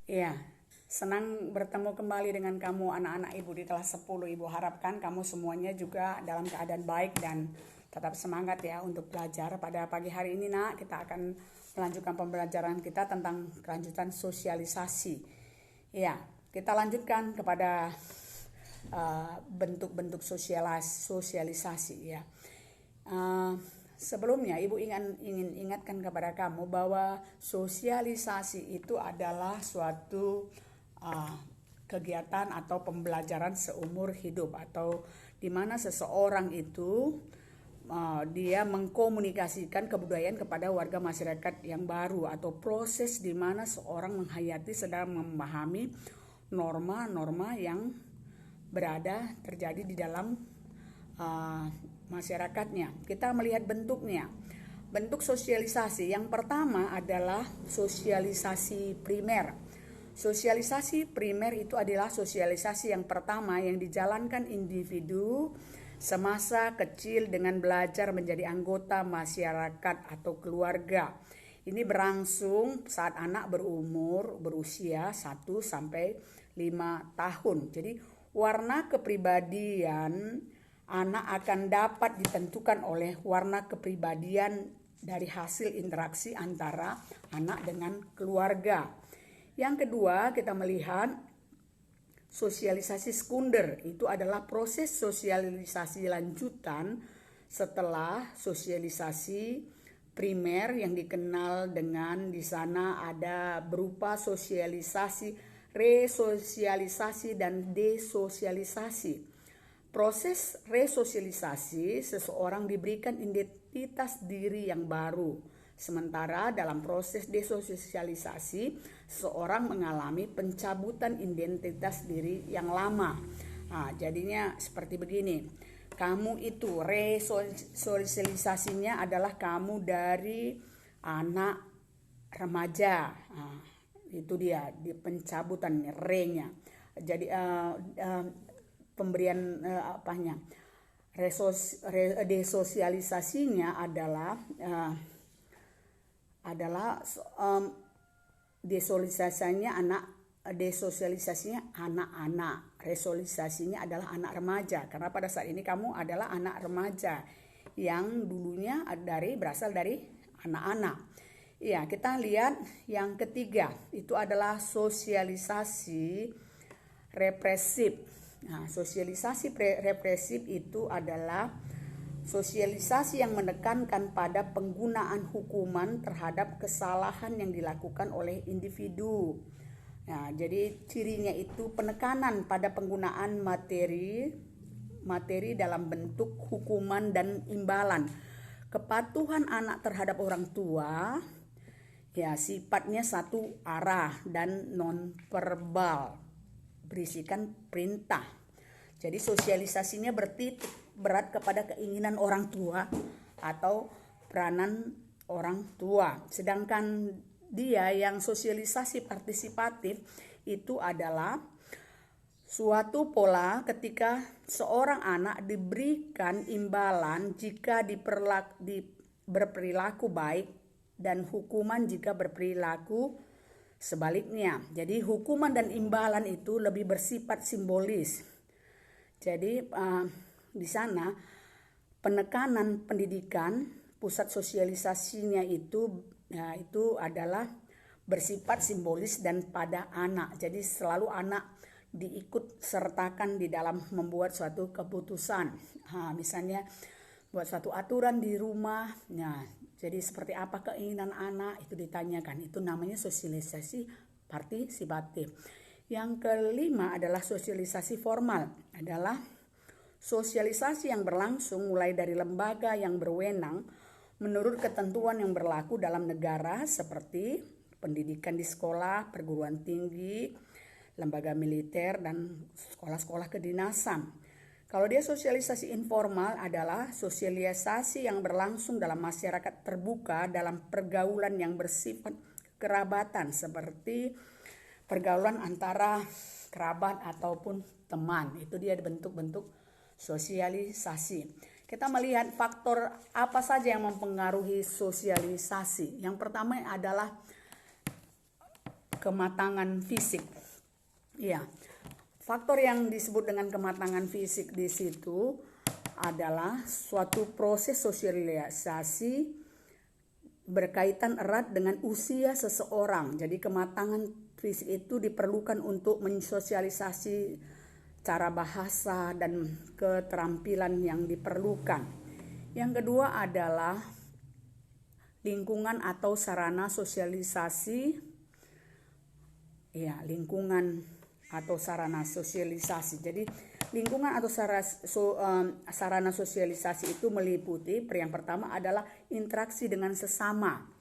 Iya, senang bertemu kembali dengan kamu anak-anak ibu di kelas 10. Ibu harapkan kamu semuanya juga dalam keadaan baik dan tetap semangat ya untuk belajar. Pada pagi hari ini nak, kita akan melanjutkan pembelajaran kita tentang kelanjutan sosialisasi. Iya, kita lanjutkan kepada bentuk-bentuk sosialisasi ya. Uh, Sebelumnya Ibu ingin ingatkan kepada kamu bahwa sosialisasi itu adalah suatu uh, kegiatan atau pembelajaran seumur hidup, atau di mana seseorang itu dia mengkomunikasikan kebudayaan kepada warga masyarakat yang baru, atau proses di mana seorang menghayati sedang memahami norma-norma yang berada terjadi di dalam masyarakatnya. Kita melihat bentuknya. Bentuk sosialisasi yang pertama adalah sosialisasi primer. Sosialisasi primer itu adalah sosialisasi yang pertama yang dijalankan individu semasa kecil dengan belajar menjadi anggota masyarakat atau keluarga. Ini berlangsung saat anak berusia 1 sampai 5 tahun. Jadi warna kepribadian anak akan dapat ditentukan oleh warna kepribadian dari hasil interaksi antara anak dengan keluarga. Yang kedua, kita melihat sosialisasi sekunder. Itu adalah proses sosialisasi lanjutan setelah sosialisasi primer yang dikenal dengan di sana ada berupa sosialisasi, resosialisasi, dan desosialisasi. Proses resosialisasi, seseorang diberikan identitas diri yang baru. Sementara dalam proses desosialisasi, seseorang mengalami pencabutan identitas diri yang lama. Nah, jadinya seperti begini. Kamu itu resosialisasinya adalah kamu dari anak remaja. Nah, itu dia di pencabutan re-nya. Jadi pemberian desosialisasinya adalah desosialisasinya anak-anak, resosialisasinya adalah anak remaja, karena pada saat ini kamu adalah anak remaja yang dulunya berasal dari anak-anak. Ya, kita lihat yang ketiga, itu adalah sosialisasi represif. Nah, sosialisasi represif itu adalah sosialisasi yang menekankan pada penggunaan hukuman terhadap kesalahan yang dilakukan oleh individu. Nah, jadi cirinya itu penekanan pada penggunaan materi dalam bentuk hukuman dan imbalan. Kepatuhan anak terhadap orang tua ya sifatnya satu arah dan non-verbal, berisikan perintah. Jadi sosialisasinya bertitik berat kepada keinginan orang tua atau peranan orang tua. Sedangkan dia yang sosialisasi partisipatif itu adalah suatu pola ketika seorang anak diberikan imbalan jika berperilaku baik dan hukuman jika berperilaku sebaliknya. Jadi hukuman dan imbalan itu lebih bersifat simbolis. Jadi di sana penekanan pendidikan, pusat sosialisasinya itu adalah bersifat simbolis dan pada anak. Jadi selalu anak diikut sertakan di dalam membuat suatu keputusan. Misalnya buat suatu aturan di rumah. Nah, jadi seperti apa keinginan anak itu ditanyakan. Itu namanya sosialisasi partisipatif. Yang kelima adalah sosialisasi formal. Adalah sosialisasi yang berlangsung mulai dari lembaga yang berwenang menurut ketentuan yang berlaku dalam negara seperti pendidikan di sekolah, perguruan tinggi, lembaga militer, dan sekolah-sekolah kedinasan. Kalau dia sosialisasi informal adalah sosialisasi yang berlangsung dalam masyarakat terbuka dalam pergaulan yang bersifat kerabatan seperti pergaulan antara kerabat ataupun teman. Itu dia bentuk-bentuk sosialisasi. Kita melihat faktor apa saja yang mempengaruhi sosialisasi. Yang pertama adalah kematangan fisik. Ya, faktor yang disebut dengan kematangan fisik di situ adalah suatu proses sosialisasi berkaitan erat dengan usia seseorang. Jadi kematangan fisik itu diperlukan untuk mensosialisasi cara bahasa dan keterampilan yang diperlukan. Yang kedua adalah lingkungan atau sarana sosialisasi. Ya, lingkungan atau sarana sosialisasi. Jadi lingkungan atau sarana sosialisasi itu meliputi, yang pertama adalah interaksi dengan sesama.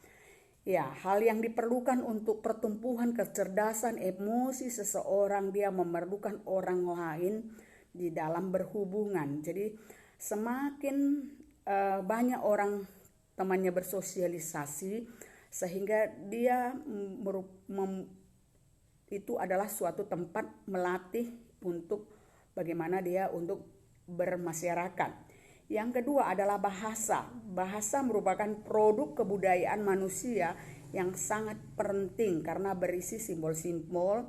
Ya, hal yang diperlukan untuk pertumbuhan kecerdasan emosi seseorang, dia memerlukan orang lain di dalam berhubungan. Jadi semakin banyak orang temannya bersosialisasi, sehingga dia itu adalah suatu tempat melatih untuk bagaimana dia untuk bermasyarakat. Yang kedua adalah bahasa. Bahasa merupakan produk kebudayaan manusia yang sangat penting karena berisi simbol-simbol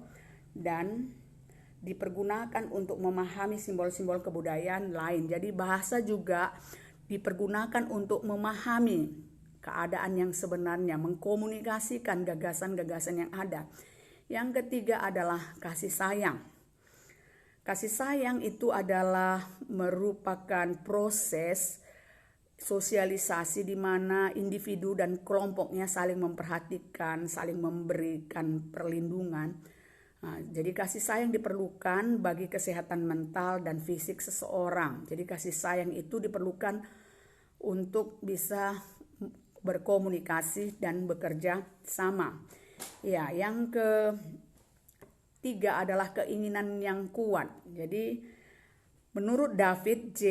dan dipergunakan untuk memahami simbol-simbol kebudayaan lain. Jadi bahasa juga dipergunakan untuk memahami keadaan yang sebenarnya, mengkomunikasikan gagasan-gagasan yang ada. Yang ketiga adalah kasih sayang. Kasih sayang itu adalah merupakan proses sosialisasi di mana individu dan kelompoknya saling memperhatikan, saling memberikan perlindungan. Nah, jadi kasih sayang diperlukan bagi kesehatan mental dan fisik seseorang. Jadi kasih sayang itu diperlukan untuk bisa berkomunikasi dan bekerja sama. Ya, yang ketiga adalah keinginan yang kuat. Jadi menurut David J.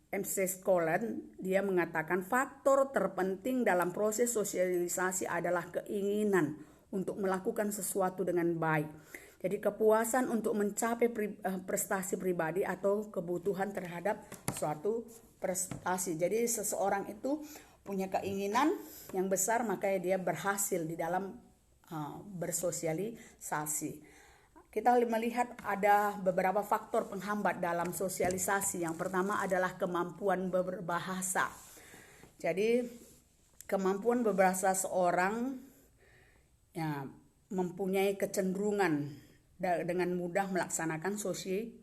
McClelland, dia mengatakan faktor terpenting dalam proses sosialisasi adalah keinginan untuk melakukan sesuatu dengan baik. Jadi kepuasan untuk mencapai prestasi pribadi atau kebutuhan terhadap suatu prestasi. Jadi seseorang itu punya keinginan yang besar, makanya dia berhasil di dalam bersosialisasi. Kita melihat ada beberapa faktor penghambat dalam sosialisasi. Yang pertama adalah kemampuan berbahasa. Jadi kemampuan berbahasa seorang mempunyai kecenderungan dengan mudah melaksanakan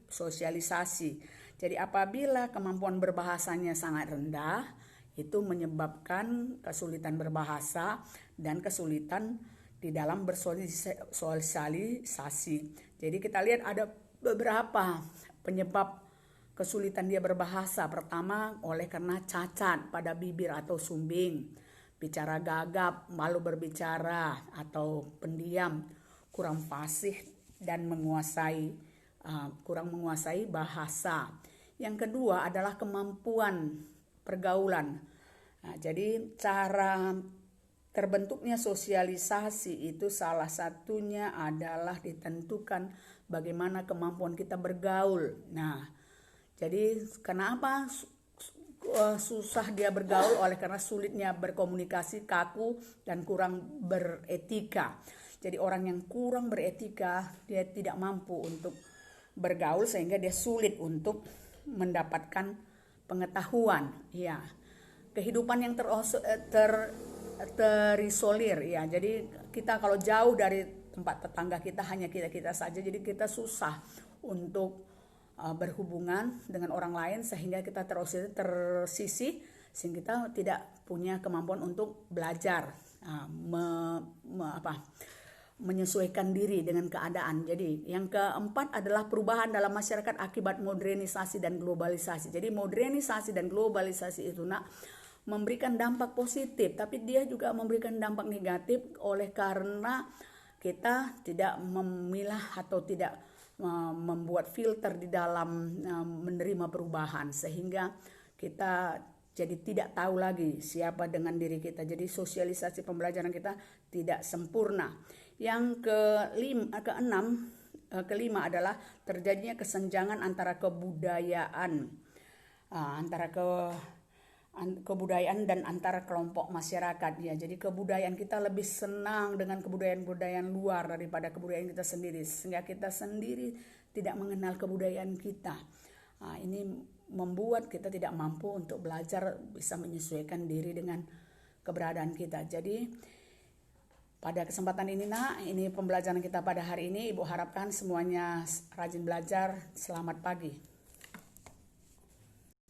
sosialisasi. Jadi apabila kemampuan berbahasanya sangat rendah, itu menyebabkan kesulitan berbahasa dan kesulitan di dalam bersosialisasi. Jadi kita lihat ada beberapa penyebab kesulitan dia berbahasa. Pertama, oleh karena cacat pada bibir atau sumbing, bicara gagap, malu berbicara atau pendiam, kurang fasih dan kurang menguasai bahasa. Yang kedua adalah kemampuan pergaulan. Nah, jadi cara terbentuknya sosialisasi itu salah satunya adalah ditentukan bagaimana kemampuan kita bergaul. Nah, jadi kenapa susah dia bergaul? Oleh karena sulitnya berkomunikasi, kaku dan kurang beretika. Jadi orang yang kurang beretika, dia tidak mampu untuk bergaul sehingga dia sulit untuk mendapatkan pengetahuan. Ya, kehidupan yang terisolir, ya. Jadi kita kalau jauh dari tempat tetangga kita, hanya kita saja, jadi kita susah untuk berhubungan dengan orang lain, sehingga kita tersisih, sehingga kita tidak punya kemampuan untuk belajar menyesuaikan diri dengan keadaan. Jadi yang keempat adalah perubahan dalam masyarakat akibat modernisasi dan globalisasi. Jadi modernisasi dan globalisasi itu memberikan dampak positif, tapi dia juga memberikan dampak negatif oleh karena kita tidak memilah atau tidak membuat filter di dalam menerima perubahan, sehingga kita jadi tidak tahu lagi siapa dengan diri kita. Jadi sosialisasi pembelajaran kita tidak sempurna. Yang kelima adalah terjadinya kesenjangan antara kebudayaan, kebudayaan dan antara kelompok masyarakat ya. Jadi kebudayaan kita lebih senang dengan kebudayaan-kebudayaan luar daripada kebudayaan kita sendiri, sehingga kita sendiri tidak mengenal kebudayaan kita. Ini membuat kita tidak mampu untuk belajar bisa menyesuaikan diri dengan keberadaan kita. Jadi pada kesempatan ini ini pembelajaran kita pada hari ini. Ibu harapkan semuanya rajin belajar. Selamat pagi.